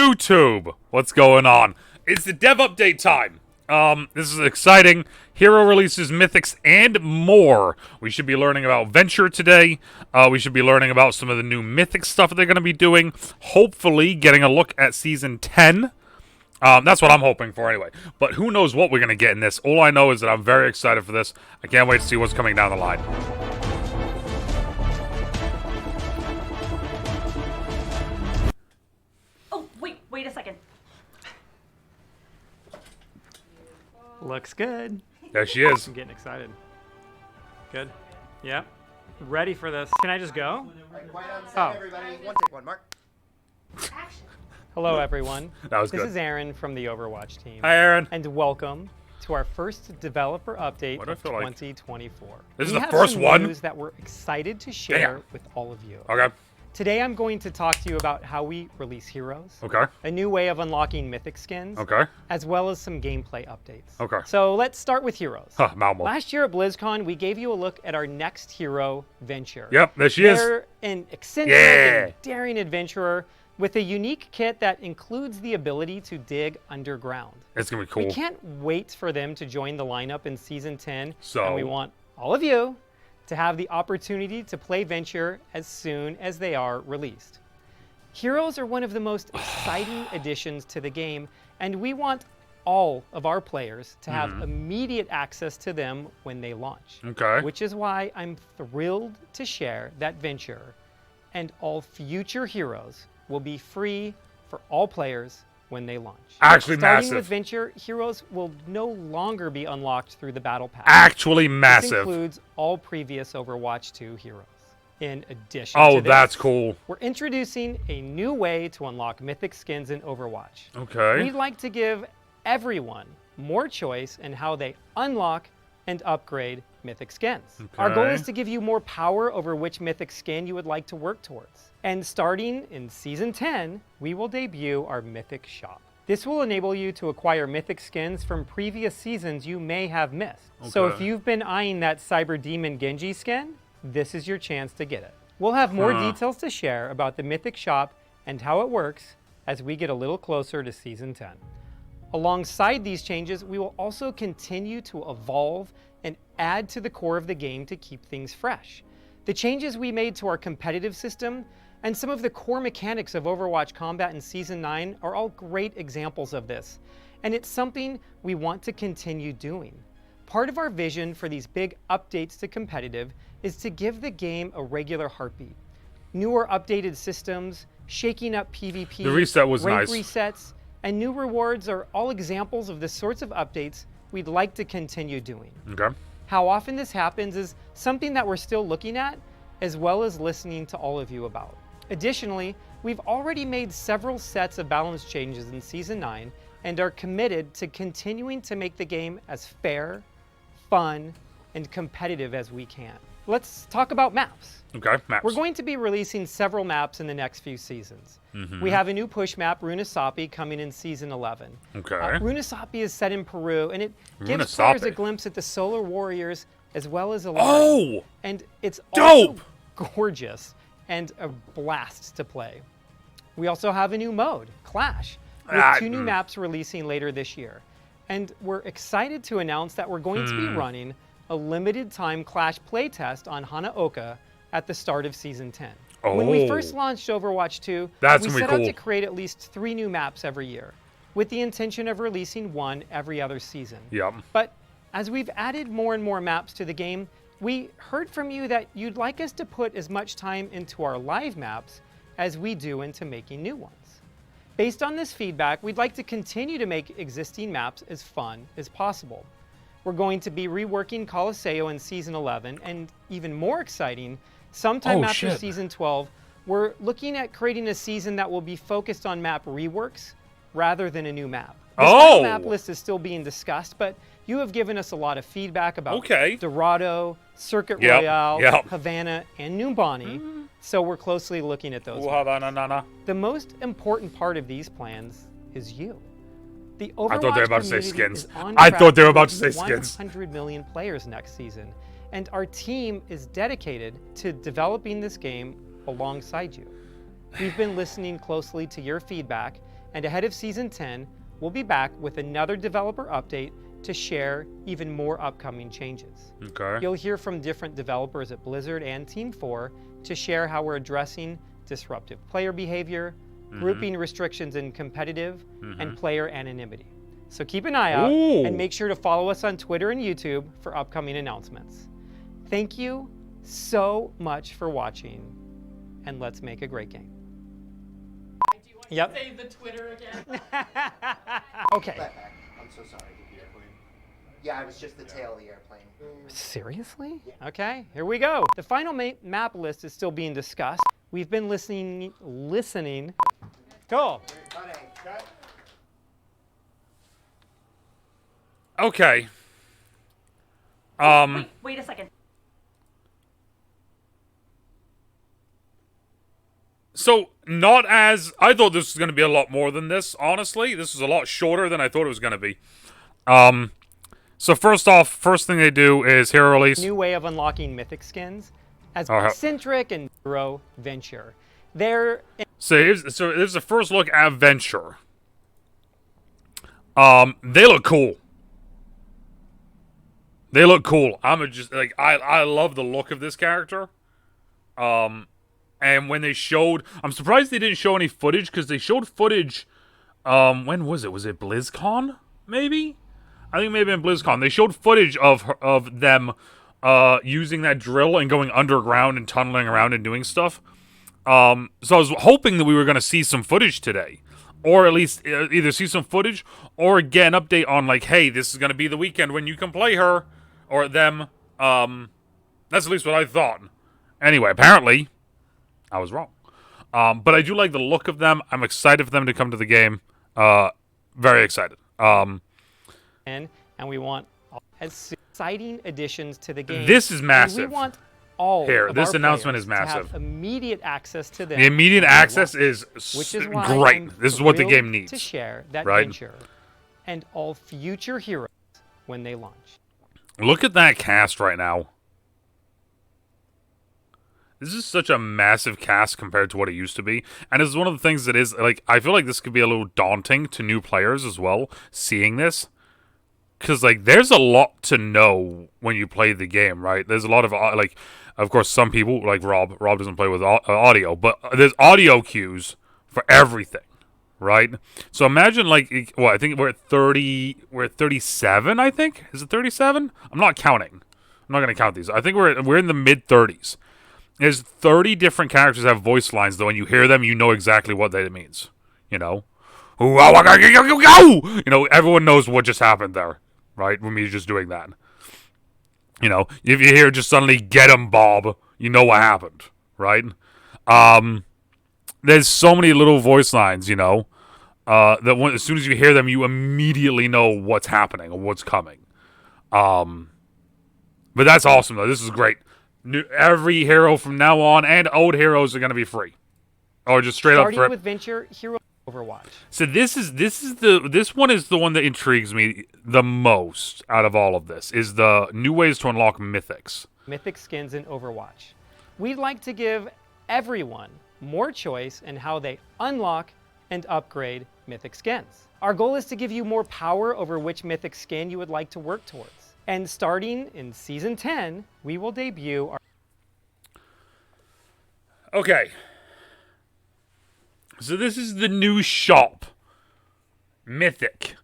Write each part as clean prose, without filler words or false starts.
YouTube, what's going on? It's the dev update time. This is exciting. Hero releases, Mythics, and more. We should be learning about Venture today. We should be learning about some of the new Mythic stuff they're going to be doing. Hopefully, getting a look at Season 10. That's what I'm hoping for anyway. But who knows what we're going to get in this. All I know is that I'm very excited for this. I can't wait to see what's coming down the line. Wait a second. Looks good. There she is. I'm getting excited. Good. Yeah. Ready for this. Can I just go? Right, quiet on set, everybody. One, Mark. Hello, everyone. That was This good. is Aaron from the Overwatch team. Hi, Aaron. And welcome to our first developer update What do I of feel like? 2024. This is We the have first some one? news that we're excited to share Damn. with all of you. Okay. Today, I'm going to talk to you about how we release heroes, Okay. a new way of unlocking mythic skins, Okay. as well as some gameplay updates. Okay. So let's start with heroes. Huh, Malmo. Last year at BlizzCon, we gave you a look at our next hero, Venture. Yep, there she is. They're an eccentric and daring adventurer with a unique kit that includes the ability to dig underground. It's going to be cool. We can't wait for them to join the lineup in Season 10, So? and we want all of you to have the opportunity to play Venture as soon as they are released. Heroes are one of the most exciting additions to the game, and we want all of our players to have immediate access to them when they launch. Okay. Which is why I'm thrilled to share that Venture and all future heroes will be free for all players when they launch. Actually Starting massive. with Venture, heroes will no longer be unlocked through the Battle Pass. Actually This massive. includes all previous Overwatch 2 heroes. In addition Oh, to this, that's cool. we're introducing a new way to unlock mythic skins in Overwatch. Okay. We'd like to give everyone more choice in how they unlock and upgrade mythic skins. Our goal Okay. is to give you more power over which mythic skin you would like to work towards. And starting in Season 10, we will debut our Mythic Shop. This will enable you to acquire mythic skins from previous seasons you may have missed. So if Okay. you've been eyeing that Cyber Demon Genji skin, this is your chance to get it. We'll have more details to share about the Mythic Shop and how it works as we get a little closer to Season 10. Alongside these changes, we will also continue to evolve and add to the core of the game to keep things fresh. The changes we made to our competitive system and some of the core mechanics of Overwatch combat in Season 9 are all great examples of this, and it's something we want to continue doing. Part of our vision for these big updates to competitive is to give the game a regular heartbeat. Newer updated systems, shaking up PvP, The reset was rank nice. resets, and new rewards are all examples of the sorts of updates we'd like to continue doing. Okay. How often this happens is something that we're still looking at, as well as listening to all of you about. Additionally, we've already made several sets of balance changes in Season 9 and are committed to continuing to make the game as fair, fun, and competitive as we can. Let's talk about maps. Okay. Maps. We're going to be releasing several maps in the next few seasons. We have a new push map, Runasapi, coming in Season 11. Okay. Runasapi is set in Peru, and it gives players a Runasapi. glimpse at the Solar Warriors as well as a Oh! and it's Dope! also gorgeous and a blast to play. We also have a new mode, Clash, with two new maps releasing later this year. And we're excited to announce that we're going to be running a limited time Clash playtest on Hanaoka at the start of Season 10. When we first launched Overwatch 2, That's we gonna be set out cool. to create at least 3 new maps every year, with the intention of releasing one every other season. Yep. But as we've added more and more maps to the game, we heard from you that you'd like us to put as much time into our live maps as we do into making new ones. Based on this feedback, we'd like to continue to make existing maps as fun as possible. We're going to be reworking Coliseo in Season 11, and even more exciting, sometime after shit. Season 12, we're looking at creating a season that will be focused on map reworks rather than a new map. This final map list is still being discussed, but you have given us a lot of feedback about Dorado, Circuit Royale, Havana, and Numbani, so we're closely looking at those. The most important part of these plans is you. The Overwatch I thought they were about to say community skins. is on I track thought they were about reach to say skins. 100 million players next season, and our team is dedicated to developing this game alongside you. We've been listening closely to your feedback, And ahead of Season 10, we'll be back with another developer update to share even more upcoming changes. Okay. You'll hear from different developers at Blizzard and Team 4 to share how we're addressing disruptive player behavior, grouping restrictions in competitive, and player anonymity. So keep an eye out and make sure to follow us on Twitter and YouTube for upcoming announcements. Thank you so much for watching, and let's make a great game. Do you want to say the Twitter again? Okay. Back. I'm so sorry. The airplane. Yeah, it was just the tail of the airplane. Seriously? Yeah. Okay, here we go. The final map list is still being discussed. We've been listening. Cool. Okay. Wait a second. So, not as... I thought this was going to be a lot more than this, honestly. This was a lot shorter than I thought it was going to be. So first off, first thing they do is hero release. New way of unlocking mythic skins as Oh, eccentric and hero venture. They're So here's the first look at Venture. They look cool. They look cool. I love the look of this character. And when they showed, I'm surprised they didn't show any footage, because they showed footage, when was it? Was it BlizzCon? Maybe? I think maybe in BlizzCon. They showed footage of them using that drill and going underground and tunneling around and doing stuff. So I was hoping that we were going to see some footage today. Or at least either see some footage or get an update on, like, hey, this is going to be the weekend when you can play her or them. That's at least what I thought. Anyway, apparently, I was wrong. But I do like the look of them. I'm excited for them to come to the game. Very excited. and we want exciting additions to the game. This is massive. And we want all Here, of this our announcement players is massive. to have immediate access to them. The immediate when they access launch, is which is why great. I'm This is what the thrilled game needs. to share that right? venture and all future heroes when they launch. Look at that cast right now. This is such a massive cast compared to what it used to be. And it's one of the things that is, like, I feel like this could be a little daunting to new players as well, seeing this. Because, like, there's a lot to know when you play the game, right? There's a lot of, like, of course, some people, like Rob doesn't play with audio, but there's audio cues for everything, right? So imagine, like, well, I think we're at 37, I think? Is it 37? I'm not counting. I'm not going to count these. I think we're in the mid-30s. There's 30 different characters that have voice lines, though. When you hear them, you know exactly what that means. You know? You know, everyone knows what just happened there, right? When me just doing that. You know, if you hear just suddenly, get him, Bob, you know what happened, right? There's so many little voice lines, you know, that as soon as you hear them, you immediately know what's happening or what's coming. But that's awesome, though. This is great. Every hero from now on and old heroes are going to be free, or just straight up. Starting with Venture, Hero Overwatch. So this one is the one that intrigues me the most out of all of this. Is the new ways to unlock mythics. Mythic skins in Overwatch. We'd like to give everyone more choice in how they unlock and upgrade mythic skins. Our goal is to give you more power over which mythic skin you would like to work towards. And starting in Season 10, we will debut our... Okay. So this is the new shop. Mythic.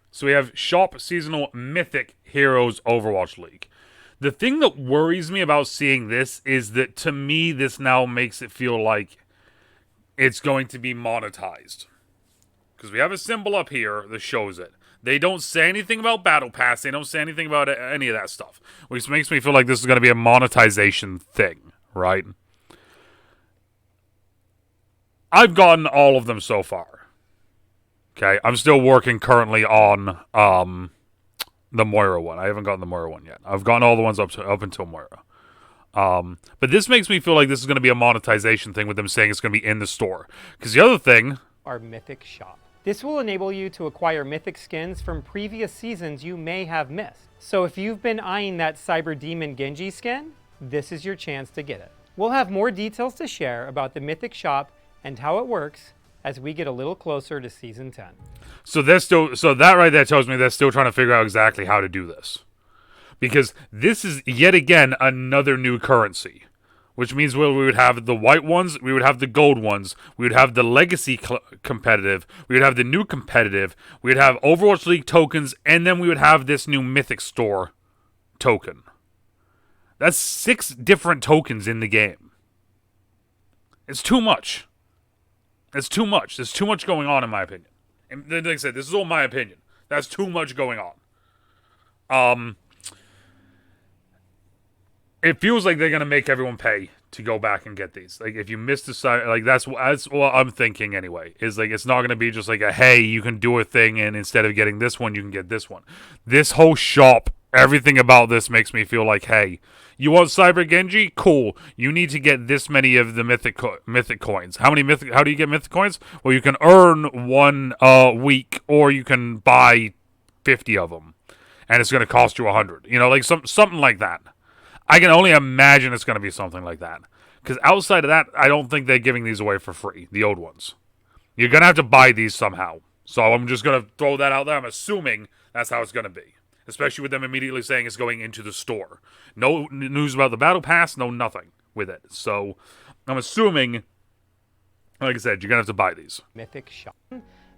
So we have Shop Seasonal Mythic Heroes Overwatch League. The thing that worries me about seeing this is that, to me, this now makes it feel like it's going to be monetized. Because we have a symbol up here that shows it. They don't say anything about Battle Pass. They don't say anything about any of that stuff. Which makes me feel like this is going to be a monetization thing, right? I've gotten all of them so far. Okay, I'm still working currently on the Moira one. I haven't gotten the Moira one yet. I've gotten all the ones up until Moira. But this makes me feel like this is going to be a monetization thing with them saying it's going to be in the store. Because the other thing... our Mythic Shop. This will enable you to acquire mythic skins from previous seasons you may have missed. So if you've been eyeing that Cyber Demon Genji skin, this is your chance to get it. We'll have more details to share about the Mythic Shop and how it works as we get a little closer to Season 10. So they're still. So that right there tells me they're still trying to figure out exactly how to do this, because this is yet again another new currency, which means we would have the white ones, we would have the gold ones, we would have the legacy competitive, we would have the new competitive, we would have Overwatch League tokens, and then we would have this new Mythic Store token. That's 6 different tokens in the game. It's too much. It's too much. There's too much going on, in my opinion. And like I said, this is all my opinion. That's too much going on. It feels like they're gonna make everyone pay to go back and get these. Like, if you miss the site, like that's what I'm thinking anyway. Is like, it's not gonna be just like a, hey, you can do a thing, and instead of getting this one, you can get this one. This whole shop, everything about this makes me feel like, hey, you want Cyber Genji? Cool. You need to get this many of the mythic coins. How do you get mythic coins? Well, you can earn 1 week, or you can buy 50 of them, and it's gonna cost you 100. You know, like something like that. I can only imagine it's going to be something like that. Because outside of that, I don't think they're giving these away for free, the old ones. You're going to have to buy these somehow. So I'm just going to throw that out there. I'm assuming that's how it's going to be. Especially with them immediately saying it's going into the store. No news about the Battle Pass, no nothing with it. So I'm assuming, like I said, you're going to have to buy these. Mythic Shop.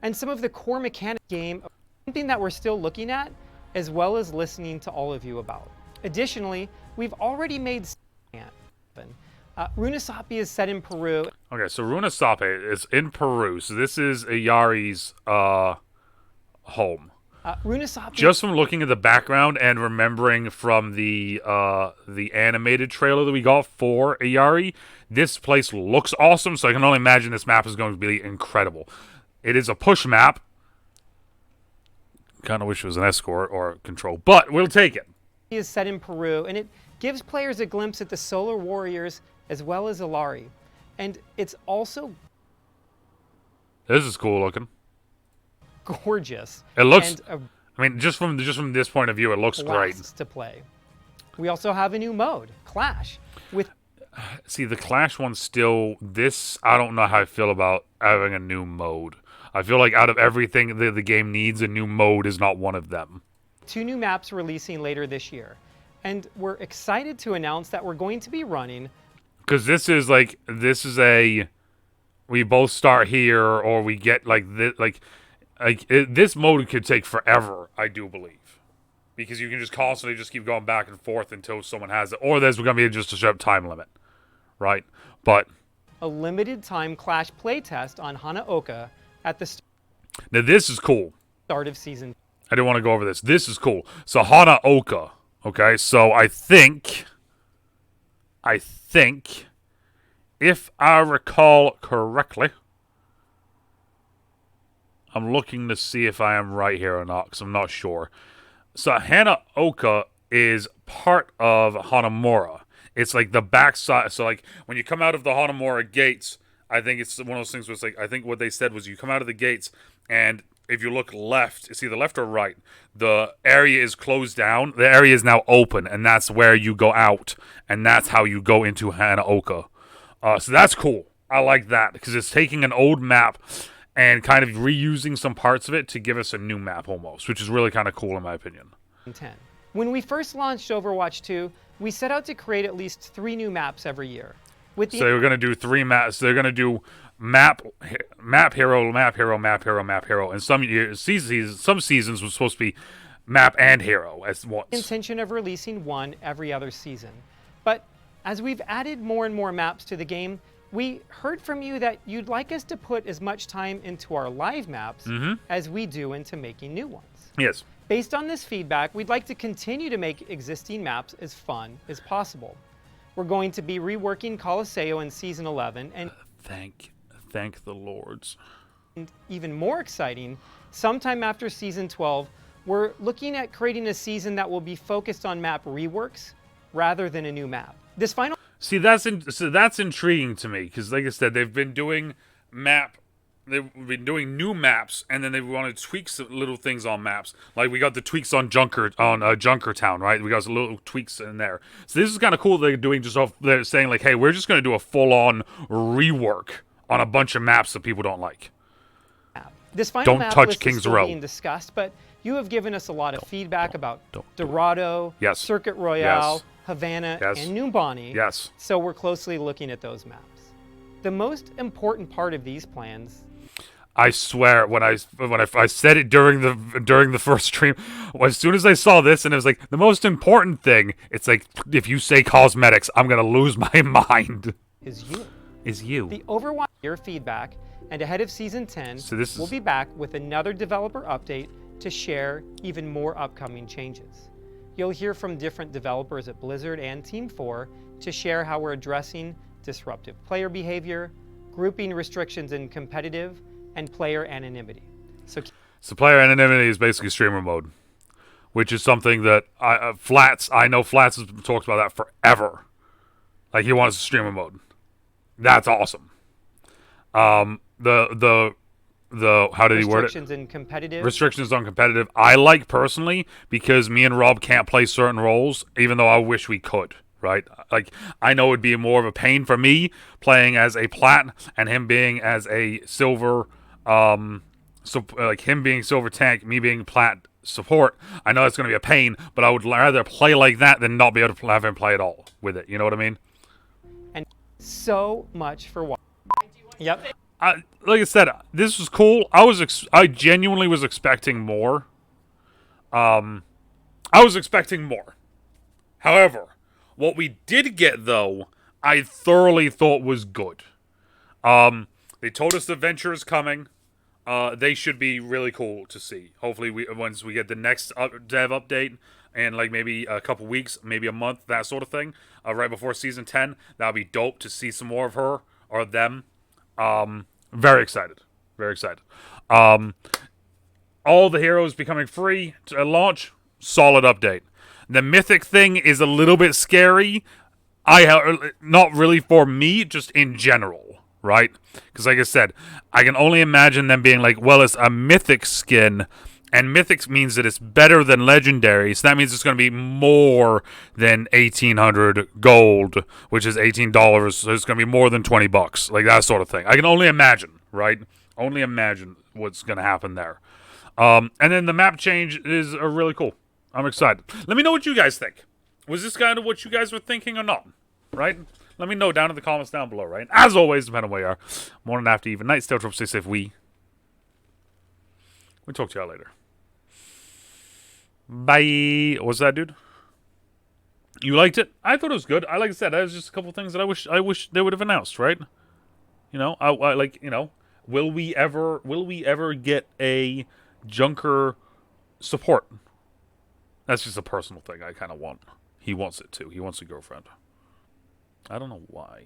And some of the core mechanic game, something that we're still looking at, as well as listening to all of you about. Additionally, we've already made Runasapi is set in Peru. Okay, so Runasapi is in Peru. So this is Ayari's home. Runasapi. Just from looking at the background and remembering from the animated trailer that we got for Ayari, this place looks awesome. So I can only imagine this map is going to be incredible. It is a push map. Kind of wish it was an escort or control, but we'll take it. Is set in Peru, and it gives players a glimpse at the Solar Warriors as well as Ilari. And it's also this is cool looking. Gorgeous. It looks, and I mean, just from this point of view, it looks great. To play. We also have a new mode, Clash. See, the Clash one still, I don't know how I feel about having a new mode. I feel like out of everything the game needs, a new mode is not one of them. 2 new maps releasing later this year. And we're excited to announce that we're going to be running... Because this is we both start here, or we get this mode could take forever, I do believe. Because you can just constantly just keep going back and forth until someone has it. Or there's going to be just a short time limit. Right? But... a limited time Clash playtest on Hanaoka at the now this is cool. Start of season. I didn't want to go over this. This is cool. So Hanaoka, okay? So I think, if I recall correctly, I'm looking to see if I am right here or not, because I'm not sure. So Hanaoka is part of Hanamura. It's like the backside. So like when you come out of the Hanamura gates, I think it's one of those things where it's like, I think what they said was you come out of the gates, and if you look left, it's either left or right, the area is closed down. The area is now open, and that's where you go out, and that's how you go into Hanaoka. So that's cool. I like that, because it's taking an old map and kind of reusing some parts of it to give us a new map almost, which is really kind of cool in my opinion. 10. When we first launched Overwatch 2, we set out to create at least 3 new maps every year. So they were going to do 3 maps. They're going to do map hero, and some seasons was supposed to be map and hero as once. Intention of releasing 1 every other season. But as we've added more and more maps to the game, we heard from you that you'd like us to put as much time into our live maps as we do into making new ones. Yes. Based on this feedback, we'd like to continue to make existing maps as fun as possible. We're going to be reworking Coliseo in Season 11, and thank the lords. And even more exciting, sometime after Season 12, we're looking at creating a season that will be focused on map reworks rather than a new map. This final... See, that's intriguing to me, because like I said, they've been doing new maps, and then they wanted to tweak some little things on maps. Like we got the tweaks on Junkertown, right? We got some little tweaks in there. So this is kind of cool. They're doing they're saying like, hey, we're just going to do a full-on rework on a bunch of maps that people don't like. This final Don't map touch list King's is still Row. being discussed, but you have given us a lot of feedback about don't. Dorado, Yes. Circuit Royale, Yes. Havana, Yes. and New Bonnie. Yes. So we're closely looking at those maps. The most important part of these plans. I swear, when I said it during the first stream, as soon as I saw this, and it was like the most important thing. It's like if you say cosmetics, I'm gonna lose my mind. Is you. Is you? The Overwatch your feedback, and ahead of Season 10, So this we'll is- be back with another developer update to share even more upcoming changes. You'll hear from different developers at Blizzard and Team 4 to share how we're addressing disruptive player behavior, grouping restrictions in competitive, and player anonymity. So player anonymity is basically streamer mode, which is something that I know Flats has talked about that forever. Like he wants streamer mode. That's awesome. The how did he word it? Restrictions in competitive. Restrictions on competitive. I like personally because me and Rob can't play certain roles, even though I wish we could. Right? Like I know it'd be more of a pain for me playing as a plat and him being as a silver. So like him being silver tank, me being plat support. I know it's going to be a pain, but I would rather play like that than not be able to have him play at all with it. You know what I mean? And so much for watching. Yep. Like I said, this was cool. I genuinely was expecting more. I was expecting more. However, what we did get though, I thoroughly thought was good. They told us the Venture is coming. They should be really cool to see. Hopefully, once we get the next dev update, and like maybe a couple weeks, maybe a month, that sort of thing, right before Season 10, that'll be dope to see some more of her or them. Very excited. Very excited. All the heroes becoming free at launch, solid update. The Mythic thing is a little bit scary. Not really for me, just in general, right? Because like I said, I can only imagine them being like, well, it's a Mythic skin, and Mythics means that it's better than Legendary, so that means it's going to be more than 1,800 gold, which is $18, so it's going to be more than $20, like that sort of thing. I can only imagine, right? Only imagine what's going to happen there. And then the map change is really cool. I'm excited. Let me know what you guys think. Was this kind of what you guys were thinking or not? Right? Let me know down in the comments down below, right? As always, depending on where you are. Morning, after, even night. Stay up, stay safe. We'll talk to y'all later. Bye. What's that, dude? You liked it? I thought it was good. Like I said, there's just a couple things that I wish they would have announced, right? You know, I like, you know, will we ever get a Junker support? That's just a personal thing I kind of want. He wants it too. He wants a girlfriend. I don't know why.